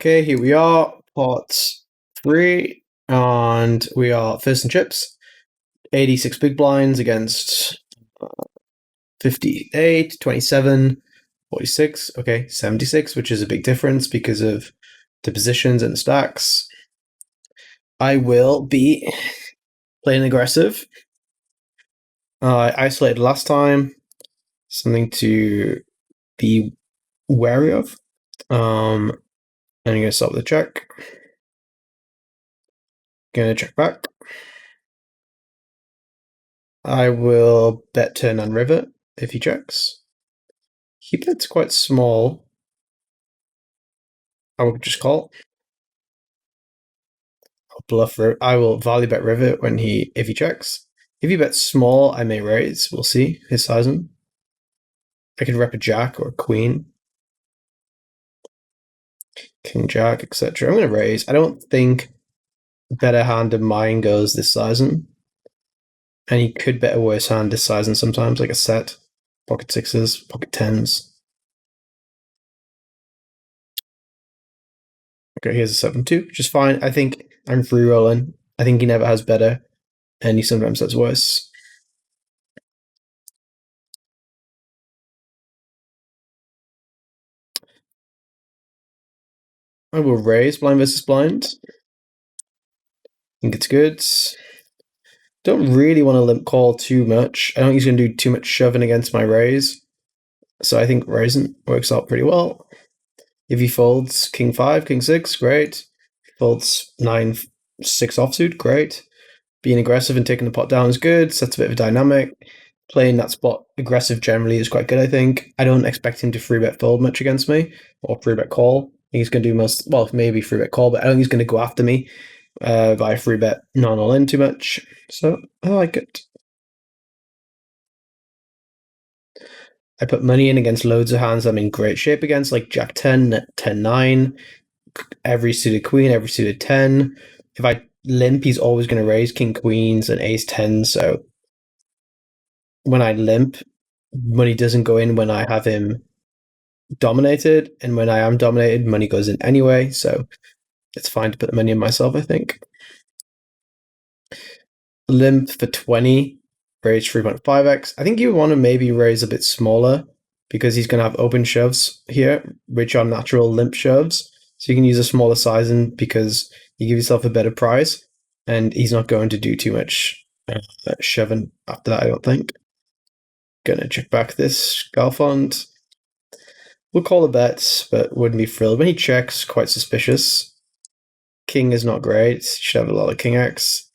Okay, here we are, pot 3, and we are first and chips. 86 big blinds against 58, 27, 46, okay, 76, which is a big difference because of the positions and the stacks. I will be playing aggressive. I isolated last time, something to be wary of. I'm going to start with a check. Going to check back. I will bet turn on river if he checks. He bets quite small. I will just call. I'll bluff. I will value bet river if he checks. If he bets small, I may raise. We'll see his sizing. I could rep a jack or a queen, king jack, etc. I'm going to raise. I don't think better hand of mine goes this sizing, and he could bet a worse hand this sizing sometimes, like a set, pocket sixes, pocket tens. Okay, here's a 7-2, which is fine. I think I'm free rolling. I think he never has better, and he sometimes has worse. I will raise blind versus blind. I think it's good. Don't really want to limp call too much. I don't think he's going to do too much shoving against my raise. So I think raising works out pretty well. If he folds king 5, king 6, great. Folds 9, 6 offsuit, great. Being aggressive and taking the pot down is good. Sets a bit of a dynamic. Playing that spot aggressive generally is quite good, I think. I don't expect him to free bet fold much against me or free bet call. I think he's going to do maybe free bet call, but I don't think he's going to go after me by free bet non all in too much. So I like it. I put money in against loads of hands I'm in great shape against, like Jack 10, 10 9, every suited queen, every suited 10. If I limp, he's always going to raise king queens and ace 10. So when I limp, money doesn't go in when I have him dominated, and when I am dominated, money goes in anyway. So it's fine to put the money in myself, I think. Limp for 20, raise 3.5x. I think you want to maybe raise a bit smaller because he's going to have open shoves here, which are natural limp shoves. So you can use a smaller sizing because you give yourself a better price, and he's not going to do too much shoving after that, I don't think. Gonna check back this Galfond. We'll call the bets, but wouldn't be thrilled. When he checks, quite suspicious. King is not great. Should have a lot of king X.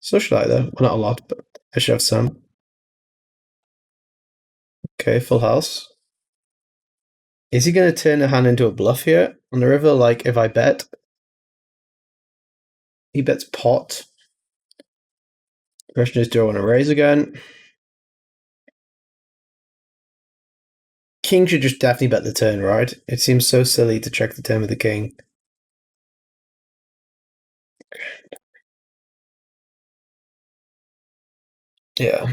So should I, though. Well, not a lot, but I should have some. Okay, full house. Is he going to turn a hand into a bluff here on the river? Like, if I bet? He bets pot. The question is, do I want to raise again? King should just definitely bet the turn, right? It seems so silly to check the turn with the king. Yeah.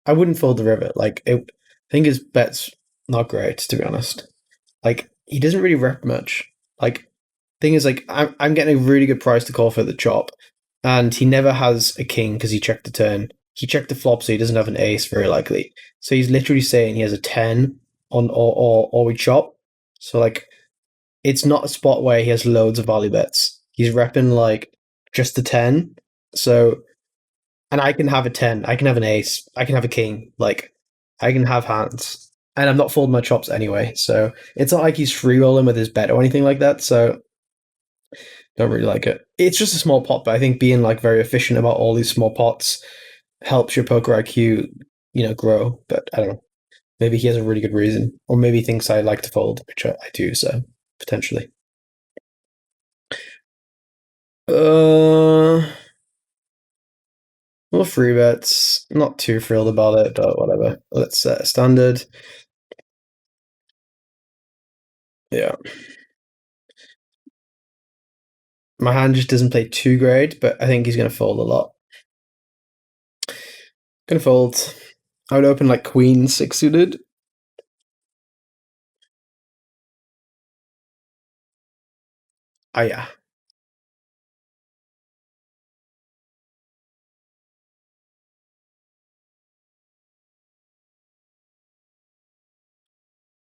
I wouldn't fold the river. I think his bet's not great, to be honest. Like, he doesn't really rep much. Like, thing is, like, I'm getting a really good price to call for the chop, and he never has a king because he checked the turn. He checked the flop, so he doesn't have an ace, very likely. So he's literally saying he has a 10 on or we chop. So, like, it's not a spot where he has loads of value bets. He's repping, like, just the 10. So, and I can have a 10, I can have an ace, I can have a king, like, I can have hands. And I'm not folding my chops anyway, so it's not like he's free rolling with his bet or anything like that, so don't really like it. It's just a small pot, but I think being like very efficient about all these small pots helps your poker IQ, grow. But I don't know. Maybe he has a really good reason, or maybe he thinks I like to fold, which I do, so potentially. Well, free bets. Not too thrilled about it, but whatever. Let's set a standard. Yeah. My hand just doesn't play too great, but I think he's going to fold a lot. Gonna fold. I would open like queen 6 suited. Oh yeah.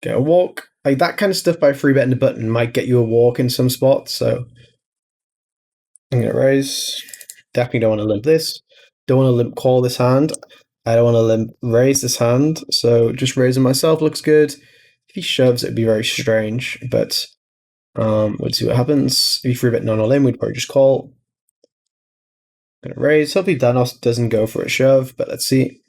Get a walk. Like that kind of stuff by free betting the button might get you a walk in some spots. So I'm gonna raise. Definitely don't want to limp this. Don't want to limp call this hand. I don't want to limp raise this hand. So just raising myself looks good. If he shoves, it'd be very strange. But we'll see what happens. If he free bet none all in, we'd probably just call. Gonna raise. Hopefully Danos doesn't go for a shove, but let's see.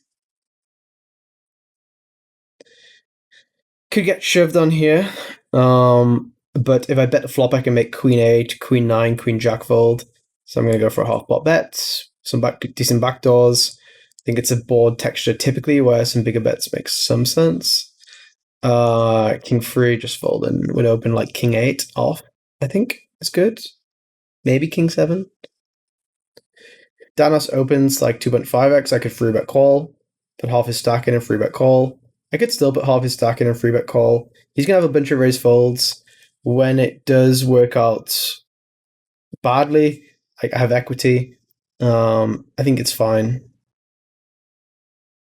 Could get shoved on here. But if I bet the flop, I can make queen eight, queen nine, queen jack fold. So I'm going to go for a half pot bet. Some decent backdoors. I think it's a board texture typically where some bigger bets make some sense. King three just fold and would open like king eight off. I think is good. Maybe king seven. Danos opens like 2.5x. I could free bet call, put half his stack in and free bet call. I could still put half his stack in and free bet call. He's gonna have a bunch of raise folds. When it does work out badly, like I have equity. I think it's fine.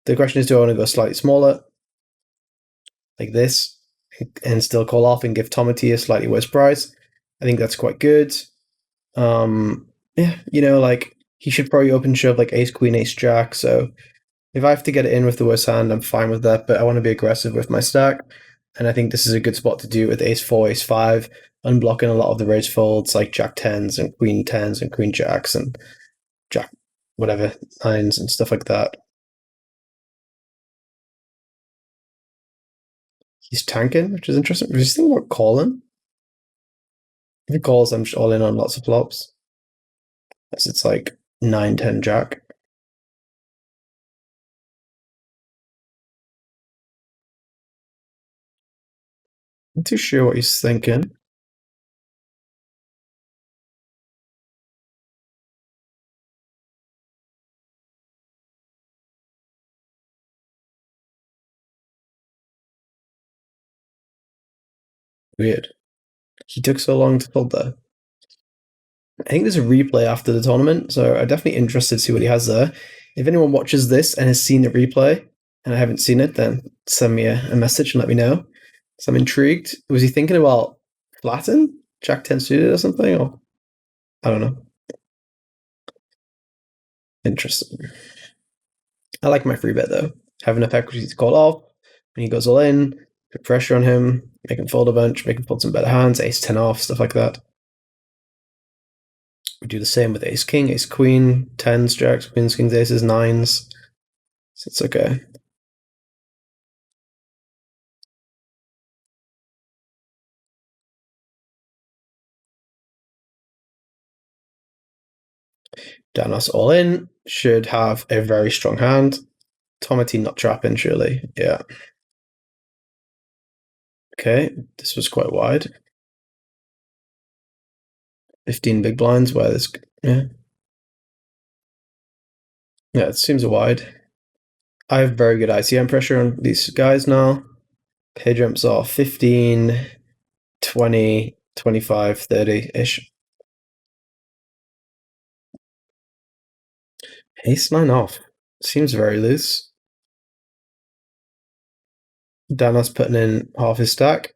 The question is, do I want to go slightly smaller, like this, and still call off and give Tomati a slightly worse price? I think that's quite good. Yeah, like he should probably open shove like ace queen, ace jack. So if I have to get it in with the worst hand, I'm fine with that. But I want to be aggressive with my stack, and I think this is a good spot to do it with ace four, ace five, unblocking a lot of the raise folds like jack tens and queen tens and queen jacks and jack whatever nines and stuff like that. He's tanking, which is interesting. Was he thinking about calling? If he calls, I'm just all in on lots of flops. Unless it's like 9-10 jack. Not too sure what he's thinking. Weird. He took so long to fold there. I think there's a replay after the tournament, so I'm definitely interested to see what he has there. If anyone watches this and has seen the replay and I haven't seen it, then send me a message and let me know. So I'm intrigued. Was he thinking about flatten? Jack 10 suited or something? Or I don't know. Interesting. I like my free bet though. Have enough equity to call off. When he goes all in, put pressure on him, make him fold a bunch, make him fold some better hands, ace 10 off, stuff like that. We do the same with ace king, ace queen, tens, jacks, queens, kings, aces, nines. So it's okay. Danos all in should have a very strong hand. Tomati not trapping, surely. Yeah. Okay, this was quite wide. 15 big blinds where this. Yeah. Yeah, it seems wide. I have very good ICM pressure on these guys now. Pay jumps are 15, 20, 25, 30-ish. Ace 9 off. Seems very loose. Danos putting in half his stack.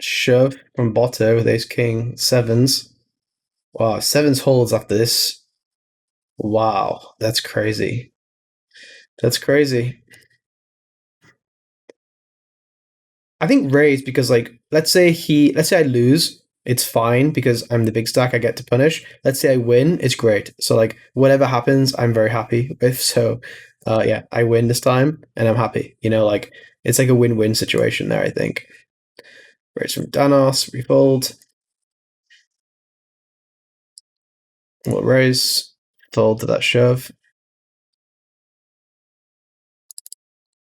Shove from Boto with ace king, sevens. Wow, sevens holds after this. Wow, that's crazy. That's crazy. I think raise because like let's say I lose, it's fine because I'm the big stack, I get to punish. Let's say I win, it's great. So like whatever happens, I'm very happy with. So yeah, I win this time and I'm happy. Like it's like a win-win situation there, I think. Raise from Danos, refold. We'll raise, fold to that shove.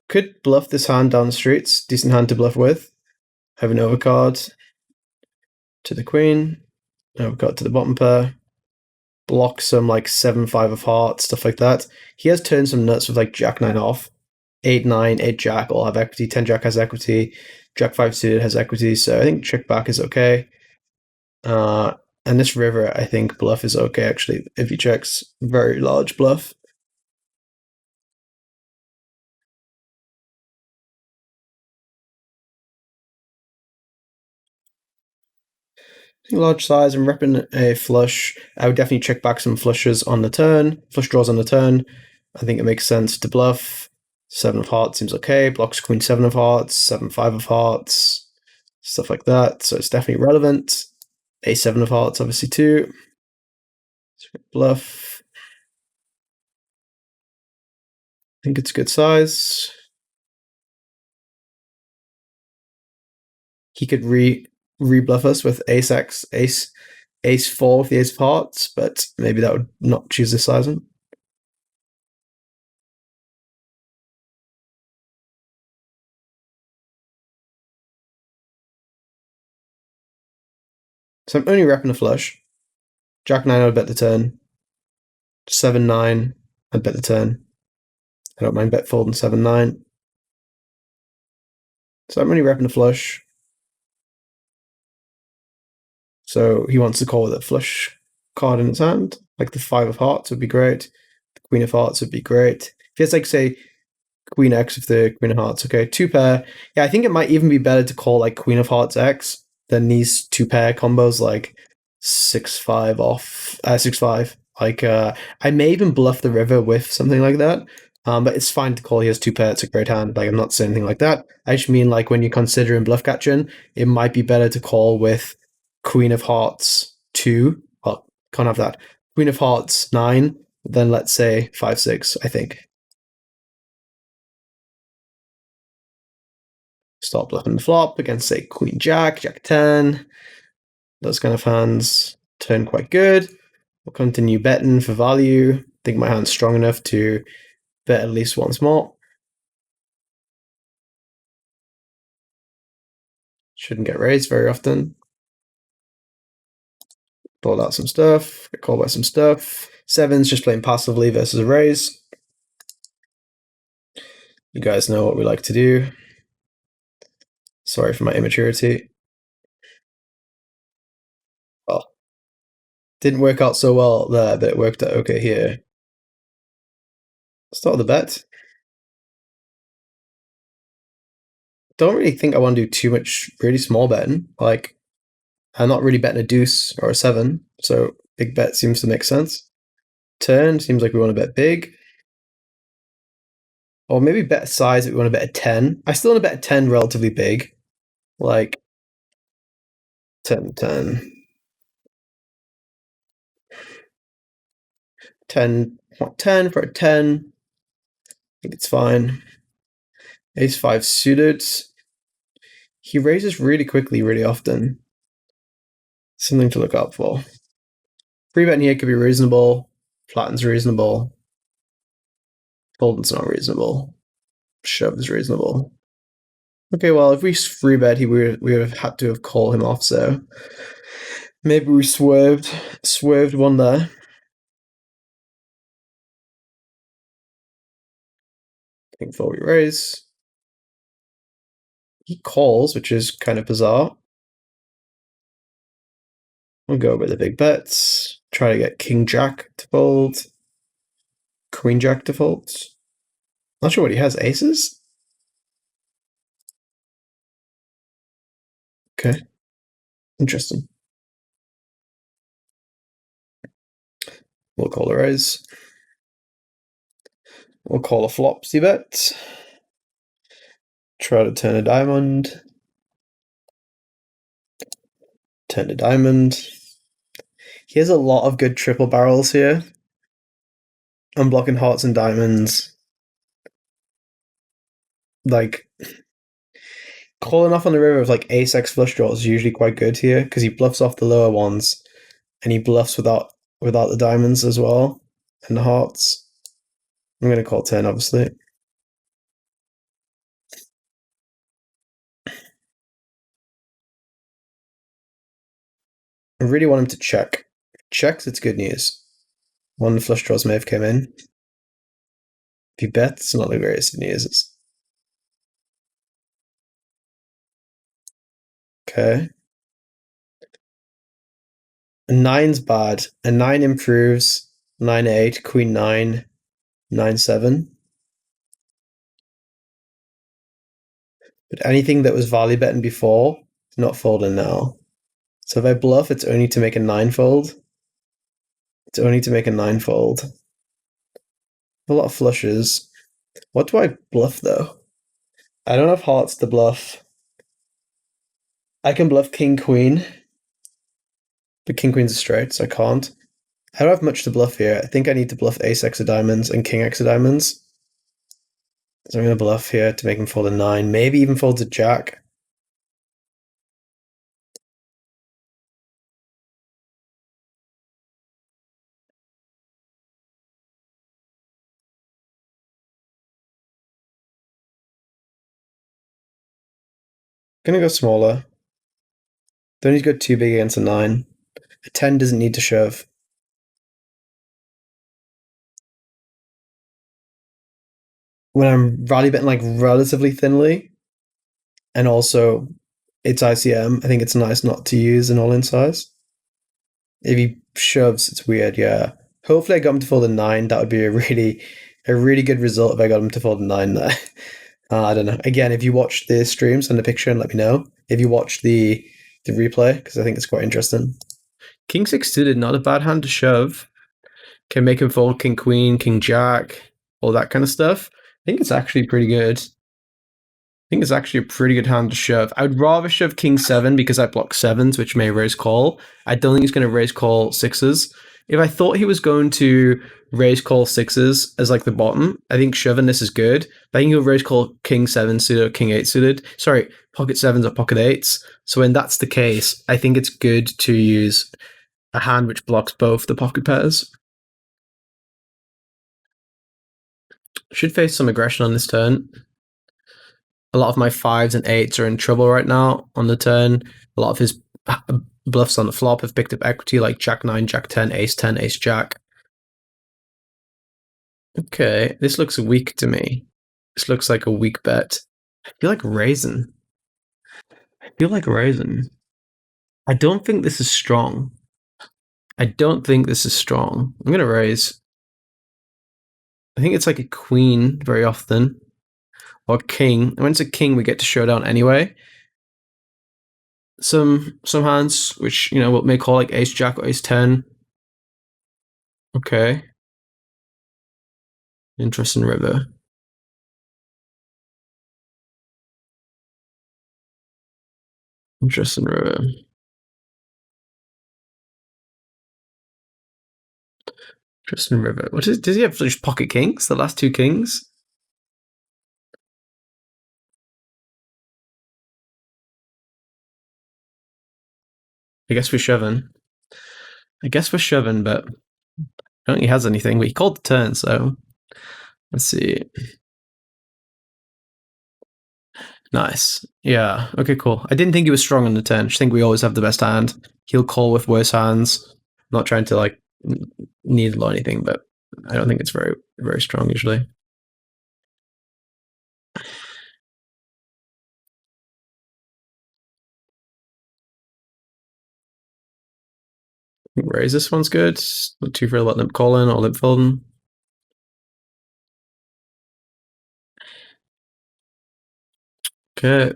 Could bluff this hand down the streets. Decent hand to bluff with. Have an overcard to the queen. Overcard to the bottom pair. Block some like 7-5 of hearts, stuff like that. He has turned some nuts with like Jack 9 off. 8-9, 8 Jack all have equity. 10 Jack has equity. Jack 5 suited has equity. So I think check back is okay. Uh, and this river, I think bluff is okay actually. If he checks very large bluff, large size and repping a flush, I would definitely check back some flushes on the turn, flush draws on the turn. I think it makes sense to bluff. Seven of hearts seems okay. Blocks queen seven of hearts, seven five of hearts, stuff like that. So it's definitely relevant. A seven of hearts, obviously too. Bluff. I think it's good size. He could rebluff us with ace x, ace four with the ace of hearts, but maybe that would not choose this sizing. So I'm only repping a flush. Jack nine, I would bet the turn. 7-9, I'd bet the turn. I don't mind bet folding 7-9. So I'm only repping a flush. So he wants to call with a flush card in his hand. Like the five of hearts would be great. The queen of hearts would be great. If he has like say queen X with the queen of hearts, okay, two pair. Yeah, I think it might even be better to call like queen of hearts X than these two pair combos like 6-5 off 6-5. Like I may even bluff the river with something like that. But it's fine to call he has two pair. It's a great hand. Like I'm not saying anything like that. I just mean like when you're considering bluff catching, it might be better to call with Queen of Hearts 2. Well, can't have that. Queen of Hearts 9, then let's say 5-6, I think. Start bluffing the flop against, say, Queen Jack, Jack 10. Those kind of hands turn quite good. We'll continue betting for value. I think my hand's strong enough to bet at least once more. Shouldn't get raised very often. Pulled out some stuff, get called by some stuff. Sevens just playing passively versus a raise. You guys know what we like to do. Sorry for my immaturity. Well, didn't work out so well there, but it worked out okay here. Start the bet. Don't really think I want to do too much really small betting. Like, I'm not really betting a deuce or a seven, so big bet seems to make sense. Turn seems like we want to bet big. Or maybe bet size if we want to bet a 10. I still want to bet a 10 relatively big. Like 10, 10. 10, 10 for a 10. I think it's fine. Ace 5 suited. He raises really quickly, really often. Something to look out for. Free betting here could be reasonable. Flatten's reasonable. Folding's not reasonable. Shove is reasonable. Okay, well, if we free bet, we would have had to have called him off, so maybe we swerved one there. I think before we raise. He calls, which is kind of bizarre. We'll go with the big bets. Try to get King Jack to fold. Queen Jack to fold. Not sure what he has. Aces? Okay. Interesting. We'll call a raise. We'll call a flopsy bet. Try to turn a diamond. Turn a diamond. He has a lot of good triple barrels here. I'm blocking hearts and diamonds. Like, calling off on the river with like ace x flush draws is usually quite good here because he bluffs off the lower ones and he bluffs without the diamonds as well and the hearts. I'm going to call 10, obviously. I really want him to check. Checks, it's good news. One flush draws may have come in. If he bets, it's not the greatest of news. Okay. A nine's bad. A nine improves. 9-8, queen 9, 9-7. But anything that was value betting before is not folding now. So if I bluff, it's only to make a ninefold. It's only to make a ninefold. A lot of flushes. What do I bluff though? I don't have hearts to bluff. I can bluff king queen, but king queen's a straight, so I can't. I don't have much to bluff here. I think I need to bluff ace x of diamonds and king x of diamonds. So I'm going to bluff here to make him fold a 9. Maybe even folds a jack. Gonna go smaller. Don't need to go too big against a 9. A 10 doesn't need to shove. When I'm value betting like relatively thinly, and also it's ICM, I think it's nice not to use an all-in size. If he shoves, it's weird, yeah. Hopefully I got him to fold a 9. That would be a really good result if I got him to fold a 9 there. I don't know. Again, if you watch the stream, send a picture and let me know. If you watch the replay, because I think it's quite interesting. King 6 suited, not a bad hand to shove. Can make him fold king queen, king jack, all that kind of stuff. I think it's actually pretty good. I think it's actually a pretty good hand to shove. I would rather shove king 7 because I block 7s, which may raise call. I don't think he's going to raise call 6s. If I thought he was going to raise call 6s as like the bottom, I think shoving this is good. But I think he'll raise call king 7 suited or king 8 suited. Sorry, pocket 7s or pocket 8s. So when that's the case, I think it's good to use a hand which blocks both the pocket pairs. Should face some aggression on this turn. A lot of my 5s and 8s are in trouble right now on the turn. A lot of his bluffs on the flop have picked up equity like jack 9, jack 10, ace 10, ace jack. Okay, this looks weak to me. This looks like a weak bet. I feel like raising. I don't think this is strong. I'm going to raise. I think it's like a queen very often. Or king. When it's a king, we get to showdown anyway. Some hands, which, you know, what may call like ace jack or ace 10. Okay. Interesting river. Interesting river. What is? Does he have just pocket kings? The last two kings? I guess we're shoving. But I don't think he has anything. But he called the turn, so let's see. Nice. Yeah. Okay, cool. I didn't think he was strong on the turn. I just think we always have the best hand. He'll call with worse hands. I'm not trying to like needle or anything, but I don't think it's very, very strong usually. Raise this one's good. Not too for let limp calling or limp folding. Okay.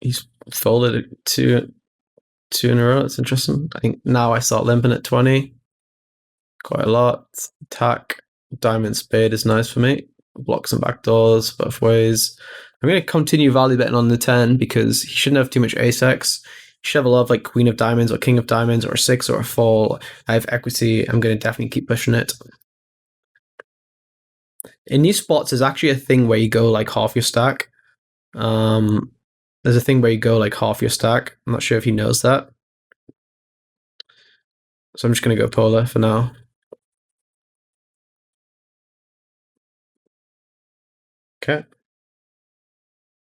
He's folded two in a row. That's interesting. I think now I start limping at 20. Quite a lot. Attack. Diamond spade is nice for me. Block some backdoors both ways. I'm going to continue value betting on the 10 because he shouldn't have too much ace x. He should have a lot of like queen of diamonds or king of diamonds or a 6 or a 4. I have equity. I'm going to definitely keep pushing it. In these spots, there's actually a thing where you go like half your stack. There's a thing where you go like half your stack. I'm not sure if he knows that. So I'm just going to go polar for now. Okay.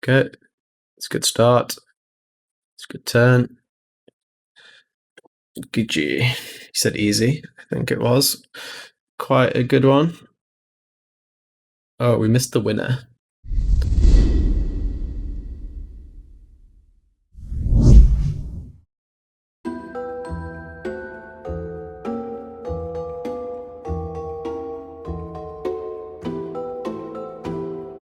It's a good start. It's a good turn. GG. He said easy. I think it was. Quite a good one. Oh, we missed the winner.